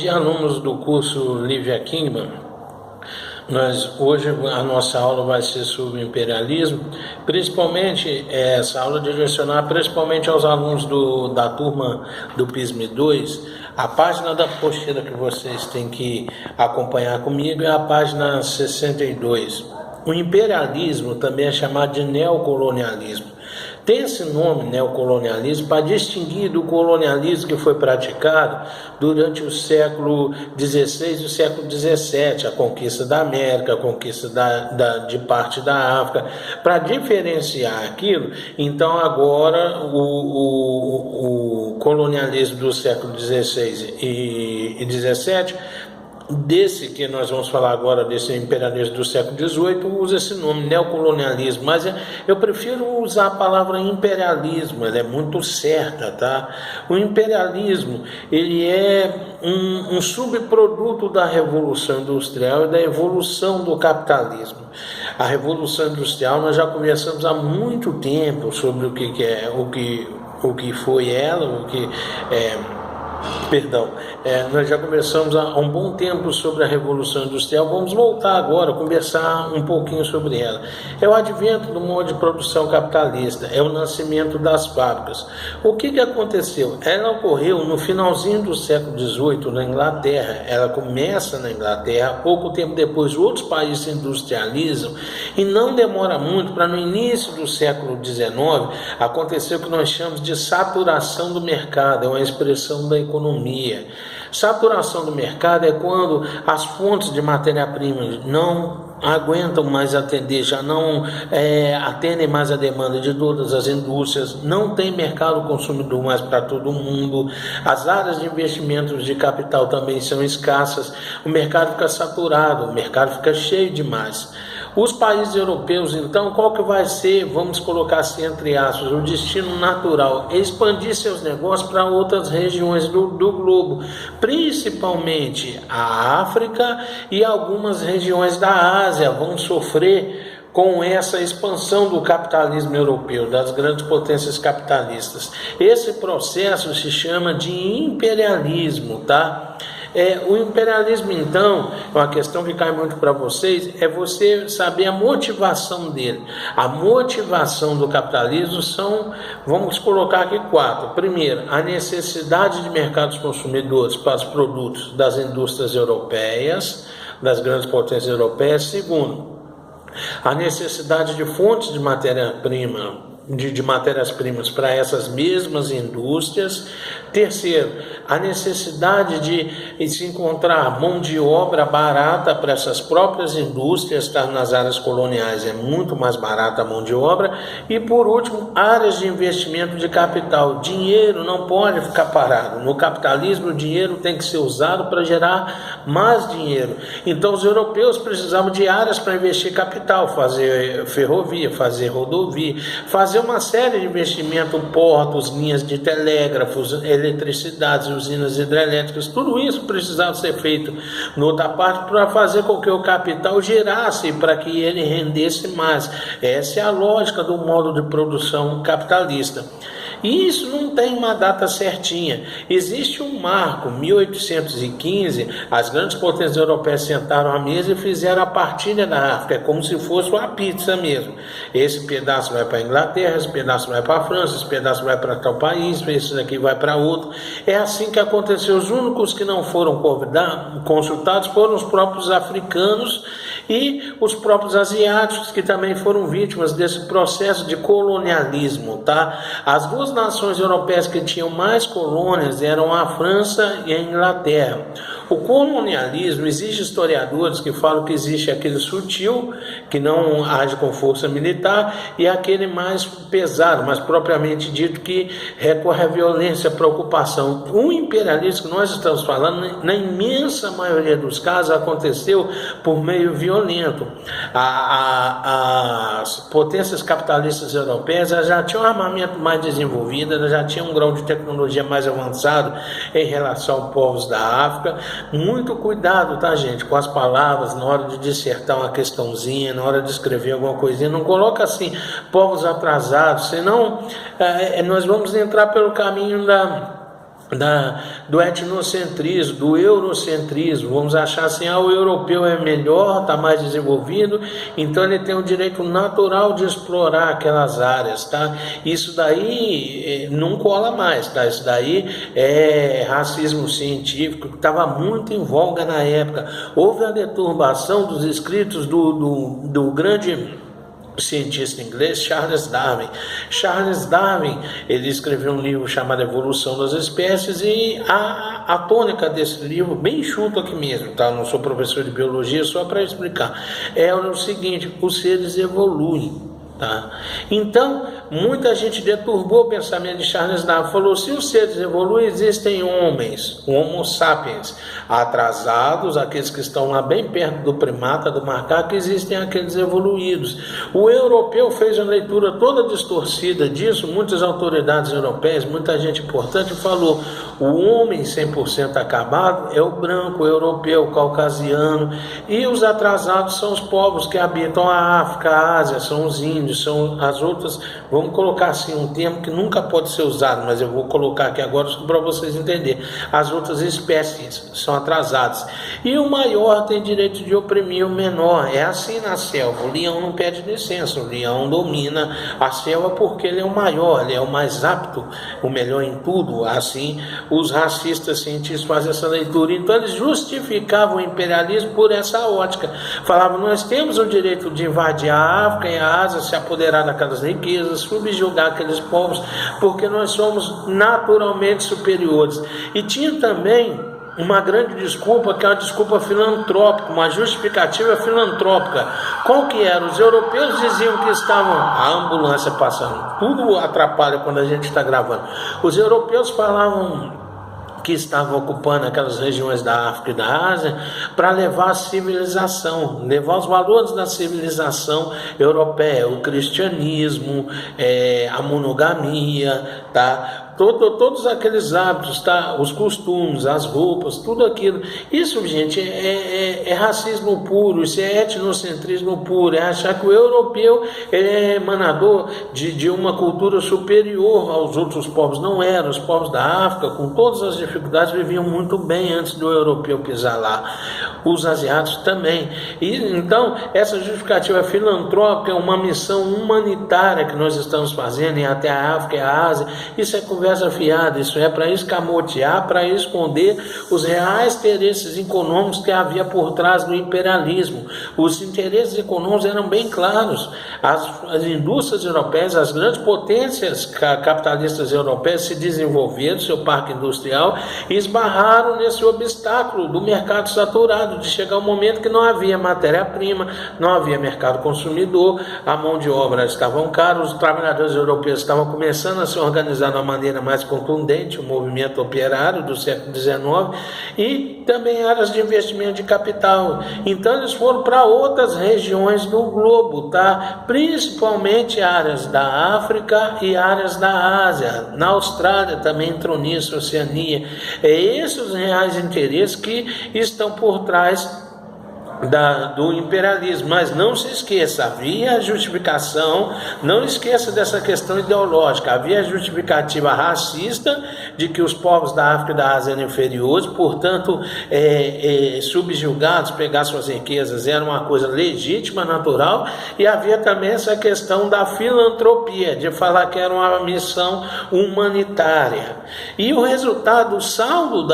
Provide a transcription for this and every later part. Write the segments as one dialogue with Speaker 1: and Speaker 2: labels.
Speaker 1: De alunos do curso Lívia Kingman, hoje a nossa aula vai ser sobre imperialismo, principalmente essa aula direcionada principalmente aos alunos da turma do PISM 2. A página da apostila que vocês têm que acompanhar comigo é a página 62. O imperialismo também é chamado de neocolonialismo. Tem esse nome, neocolonialismo, para distinguir do colonialismo que foi praticado durante o século XVI e o século XVII, a conquista da América, a conquista de parte da África. Para diferenciar aquilo, então agora o colonialismo do século XVI e XVII, desse que nós vamos falar agora, desse imperialismo do século XVIII, usa esse nome, neocolonialismo, mas eu prefiro usar a palavra imperialismo, ela é muito certa, tá? O imperialismo, ele é um subproduto da Revolução Industrial e da evolução do capitalismo. A Revolução Industrial, nós já conversamos há muito tempo sobre o que foi ela, nós já conversamos há um bom tempo sobre a Revolução Industrial. Vamos voltar agora a conversar um pouquinho sobre ela. É o advento do modo de produção capitalista, é o nascimento das fábricas. O que aconteceu? Ela ocorreu no finalzinho do século XVIII na Inglaterra. Ela começa na Inglaterra, pouco tempo depois outros países se industrializam e não demora muito para no início do século XIX acontecer o que nós chamamos de saturação do mercado, é uma expressão da economia. Saturação do mercado é quando as fontes de matéria-prima não aguentam mais atender, já não atendem mais a demanda de todas as indústrias, não tem mercado consumidor mais para todo mundo, as áreas de investimentos de capital também são escassas, o mercado fica saturado, o mercado fica cheio demais. Os países europeus, então, qual que vai ser, vamos colocar assim entre aspas, o destino natural? Expandir seus negócios para outras regiões do globo, principalmente a África e algumas regiões da Ásia vão sofrer com essa expansão do capitalismo europeu, das grandes potências capitalistas. Esse processo se chama de imperialismo, tá? O imperialismo, então, é uma questão que cai muito para vocês, é você saber a motivação dele. A motivação do capitalismo são, vamos colocar aqui 4. Primeiro, a necessidade de mercados consumidores para os produtos das indústrias europeias, das grandes potências europeias. Segundo, a necessidade de fontes de matéria-prima, de matérias-primas para essas mesmas indústrias. Terceiro, a necessidade de se encontrar mão de obra barata para essas próprias indústrias, tá? Nas áreas coloniais é muito mais barata a mão de obra. E por último, áreas de investimento de capital. Dinheiro não pode ficar parado. No capitalismo, o dinheiro tem que ser usado para gerar mais dinheiro. Então os europeus precisavam de áreas para investir capital, fazer ferrovia, fazer rodovia, fazer uma série de investimentos, portos, linhas de telégrafos, eletricidades, usinas hidrelétricas, tudo isso precisava ser feito noutra parte para fazer com que o capital girasse, para que ele rendesse mais. Essa é a lógica do modo de produção capitalista. E isso não tem uma data certinha. Existe um marco, 1815, as grandes potências europeias sentaram à mesa e fizeram a partilha da África, é como se fosse uma pizza mesmo. Esse pedaço vai para a Inglaterra, esse pedaço vai para a França, esse pedaço vai para tal país, esse daqui vai para outro. É assim que aconteceu. Os únicos que não foram consultados foram os próprios africanos e os próprios asiáticos, que também foram vítimas desse processo de colonialismo, tá? As duas nações europeias que tinham mais colônias eram a França e a Inglaterra. O colonialismo, existe historiadores que falam que existe aquele sutil, que não age com força militar, e aquele mais pesado, mais propriamente dito, que recorre à violência, à preocupação. O imperialismo que nós estamos falando, na imensa maioria dos casos, aconteceu por meio violento. As potências capitalistas europeias já tinham um armamento mais desenvolvido, já tinham um grau de tecnologia mais avançado em relação aos povos da África. Muito cuidado, tá, gente, com as palavras na hora de dissertar uma questãozinha, na hora de escrever alguma coisinha. Não coloca assim, povos atrasados, senão nós vamos entrar pelo caminho do etnocentrismo, do eurocentrismo. Vamos achar assim, o europeu é melhor, está mais desenvolvido, então ele tem o direito natural de explorar aquelas áreas, tá? Isso daí não cola mais, tá? Isso daí é racismo científico, que estava muito em voga na época. Houve a deturbação dos escritos do grande cientista inglês Charles Darwin. Charles Darwin, ele escreveu um livro chamado Evolução das Espécies, e a tônica desse livro, bem enxuto aqui mesmo, tá? Não sou professor de biologia, só para explicar, é o seguinte: os seres evoluem. Tá? Então, muita gente deturbou o pensamento de Charles Darwin, falou: se os seres evoluem, existem homens, Homo sapiens, atrasados, aqueles que estão lá bem perto do primata, do macaco, existem aqueles evoluídos. O europeu fez uma leitura toda distorcida disso, muitas autoridades europeias, muita gente importante falou: o homem 100% acabado é o branco, o europeu, o caucasiano, e os atrasados são os povos que habitam a África, a Ásia, são os índios, são as outras, vamos colocar assim um termo que nunca pode ser usado, mas eu vou colocar aqui agora para vocês entenderem: as outras espécies são atrasadas, e o maior tem direito de oprimir o menor. É assim na selva, o leão não pede licença, o leão domina a selva porque ele é o maior, ele é o mais apto, o melhor em tudo. Assim os racistas cientistas fazem essa leitura, então eles justificavam o imperialismo por essa ótica, falavam: nós temos o direito de invadir a África e a Ásia, se apoderar daquelas riquezas, subjugar aqueles povos, porque nós somos naturalmente superiores. E tinha também uma grande desculpa, que é uma desculpa filantrópica, uma justificativa filantrópica. Qual que era? Os europeus diziam que estavam... A ambulância passando, tudo atrapalha quando a gente está gravando. Os europeus falavam que estavam ocupando aquelas regiões da África e da Ásia para levar a civilização, levar os valores da civilização europeia, o cristianismo, a monogamia, tá? Todos aqueles hábitos, tá? Os costumes, as roupas, tudo aquilo. Isso, gente, é racismo puro, isso é etnocentrismo puro, é achar que o europeu é emanador de uma cultura superior aos outros povos. Não eram. Os povos da África, com todas as dificuldades, viviam muito bem antes do europeu pisar lá. Os asiáticos também. E então, essa justificativa filantrópica é uma missão humanitária que nós estamos fazendo em até a África e a Ásia. Isso é conversa fiada, isso é para escamotear, para esconder os reais interesses econômicos que havia por trás do imperialismo. Os interesses econômicos eram bem claros. As indústrias europeias, as grandes potências capitalistas europeias se desenvolveram, seu parque industrial, e esbarraram nesse obstáculo do mercado saturado, de chegar um momento que não havia matéria-prima, não havia mercado consumidor, a mão de obra estava cara, os trabalhadores europeus estavam começando a se organizar de uma maneira mais contundente, o movimento operário do século XIX, e também áreas de investimento de capital. Então eles foram para outras regiões do globo, tá? Principalmente áreas da África e áreas da Ásia. Na Austrália também entrou nisso, Oceania. Esses os reais interesses que estão por trás do imperialismo. Mas não se esqueça, havia a justificação, não esqueça dessa questão ideológica, havia a justificativa racista de que os povos da África e da Ásia eram inferiores, portanto subjugados, pegar suas riquezas era uma coisa legítima, natural, e havia também essa questão da filantropia, de falar que era uma missão humanitária. E o resultado, o saldo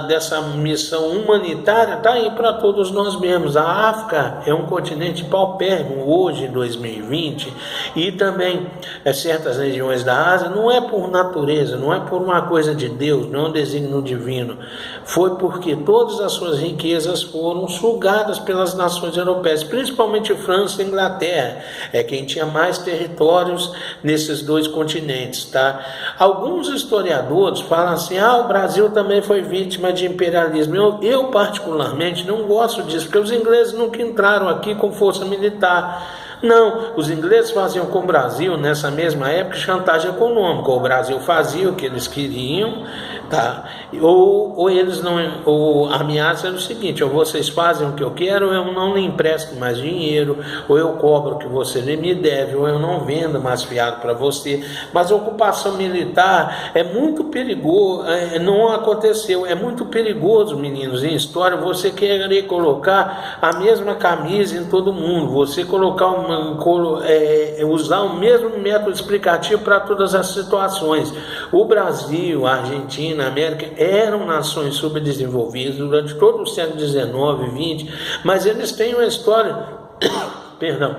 Speaker 1: dessa missão humanitária está aí para todos nós mesmos. A África é um continente paupérrimo hoje, em 2020, e também certas regiões da Ásia, não é por natureza, não é por uma coisa de Deus, não é um desígnio divino, foi porque todas as suas riquezas foram sugadas pelas nações europeias, principalmente França e Inglaterra, é quem tinha mais territórios nesses dois continentes, tá? Alguns historiadores falam assim: o Brasil também foi vítima de imperialismo. Eu particularmente não gosto disso, porque os ingleses nunca entraram aqui com força militar. Não, os ingleses faziam com o Brasil, nessa mesma época, chantagem econômica. O Brasil fazia o que eles queriam, tá? Ou eles não, ou a ameaça é o seguinte: ou vocês fazem o que eu quero, ou eu não lhe empresto mais dinheiro, ou eu cobro o que você me deve, ou eu não vendo mais fiado para você. Mas a ocupação militar é muito perigoso, não aconteceu, é muito perigoso, meninos, em história, você querer colocar a mesma camisa em todo mundo, você colocar usar o mesmo método explicativo para todas as situações. O Brasil, a Argentina, a América eram nações subdesenvolvidas durante todo o século XIX e XX, mas eles têm uma história perdão,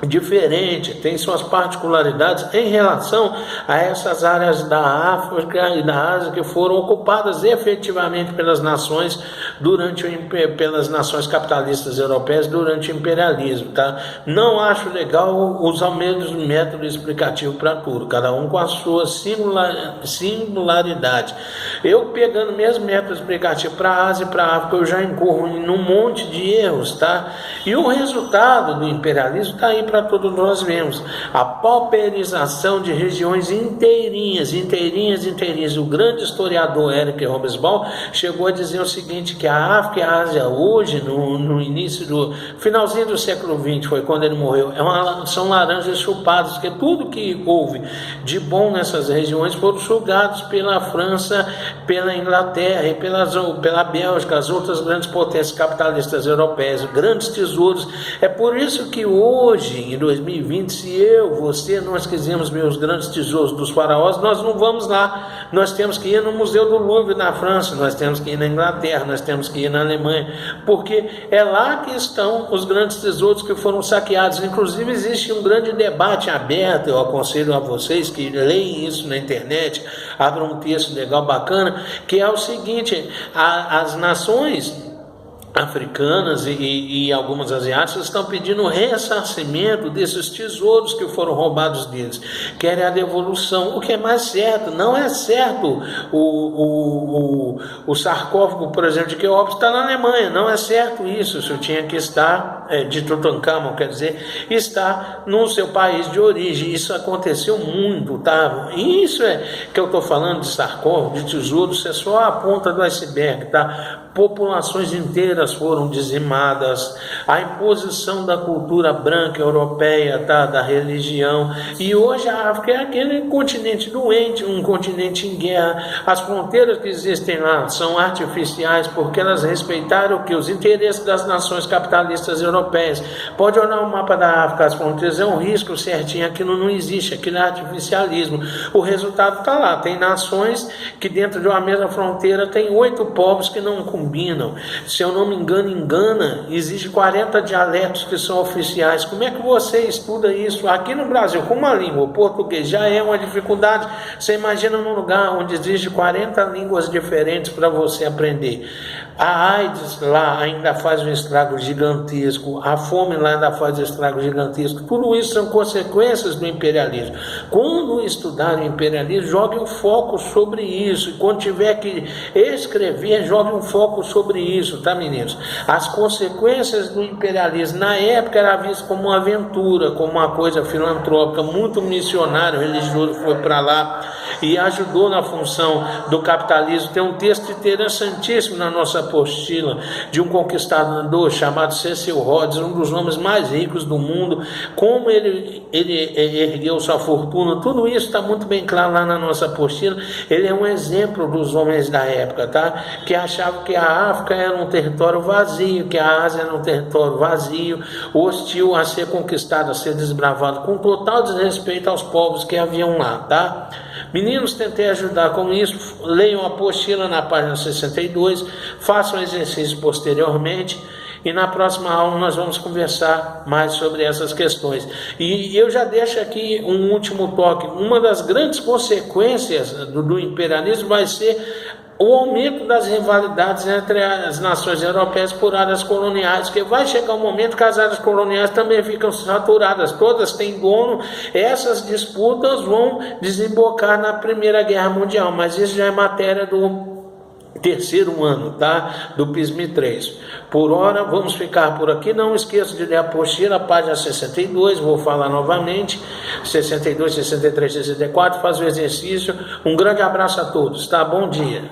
Speaker 1: diferente, tem suas particularidades em relação a essas áreas da África e da Ásia que foram ocupadas efetivamente pelas nações pelas nações capitalistas europeias durante o imperialismo, tá? Não acho legal usar o mesmo método explicativo para tudo, cada um com a sua singularidade. Eu pegando o mesmo método explicativo para a Ásia e para a África, eu já incorro em um monte de erros, tá? E o resultado do imperialismo está aí para todos nós vemos: a pauperização de regiões inteirinhas. O grande historiador Eric Hobsbawm chegou a dizer o seguinte, que a África e a Ásia hoje, no início do finalzinho do século XX, foi quando ele morreu, são laranjas chupadas, porque tudo que houve de bom nessas regiões foram sugados pela França, pela Inglaterra e pela Bélgica, as outras grandes potências capitalistas europeias, grandes tesouros. É por isso que hoje, em 2020, se você, nós quisermos ver os grandes tesouros dos faraós, nós não vamos lá. Nós temos que ir no Museu do Louvre na França, nós temos que ir na Inglaterra, nós temos que ir na Alemanha, porque é lá que estão os grandes tesouros que foram saqueados. Inclusive existe um grande debate aberto, eu aconselho a vocês que leem isso na internet, abram um texto legal, bacana, que é o seguinte: as nações africanas e algumas asiáticas estão pedindo ressarcimento desses tesouros que foram roubados deles, querem a devolução, o que é mais certo. Não é certo o sarcófago, por exemplo, de Quéops está na Alemanha, não é certo isso tinha que estar, de Tutankhamon, quer dizer, está no seu país de origem. Isso aconteceu muito, tá? Isso é que eu estou falando de sarcófago, de tesouros, é só a ponta do iceberg, tá? Populações inteiras foram dizimadas, a imposição da cultura branca europeia, tá? Da religião, e hoje a África é aquele continente doente, um continente em guerra. As fronteiras que existem lá são artificiais porque elas respeitaram os interesses das nações capitalistas europeias. Pode olhar o mapa da África, as fronteiras é um risco certinho, aquilo não existe, aquilo é artificialismo. O resultado está lá, tem nações que dentro de uma mesma fronteira tem 8 povos que não combinam. Se eu não me engano, em Gana, existe 40 dialetos que são oficiais. Como é que você estuda isso? Aqui no Brasil, com uma língua, o português já é uma dificuldade. Você imagina num lugar onde existe 40 línguas diferentes para você aprender. A AIDS lá ainda faz um estrago gigantesco, a fome lá ainda faz um estrago gigantesco. Tudo isso são consequências do imperialismo. Quando estudar o imperialismo, jogue um foco sobre isso. E quando tiver que escrever, jogue um foco sobre isso, tá, meninos? As consequências do imperialismo, na época, era visto como uma aventura, como uma coisa filantrópica. Muito missionário religioso foi para lá e ajudou na função do capitalismo. Tem um texto interessantíssimo na nossa apostila de um conquistador chamado Cecil Rhodes, um dos homens mais ricos do mundo, como ele ergueu sua fortuna. Tudo isso está muito bem claro lá na nossa apostila. Ele é um exemplo dos homens da época, tá? Que achavam que a África era um território vazio, que a Ásia era um território vazio, hostil a ser conquistado, a ser desbravado, com total desrespeito aos povos que haviam lá, tá? Meninos, tentei ajudar com isso. Leiam a apostila na página 62, façam exercício posteriormente, e na próxima aula nós vamos conversar mais sobre essas questões. E eu já deixo aqui um último toque. Uma das grandes consequências do imperialismo vai ser o aumento das rivalidades entre as nações europeias por áreas coloniais, que vai chegar um momento que as áreas coloniais também ficam saturadas, todas têm dono. Essas disputas vão desembocar na Primeira Guerra Mundial, mas isso já é matéria terceiro ano, tá? Do PISMI 3. Por hora, vamos ficar por aqui. Não esqueça de ler a apostila, página 62, vou falar novamente, 62, 63, 64, faz o exercício. Um grande abraço a todos, tá? Bom dia.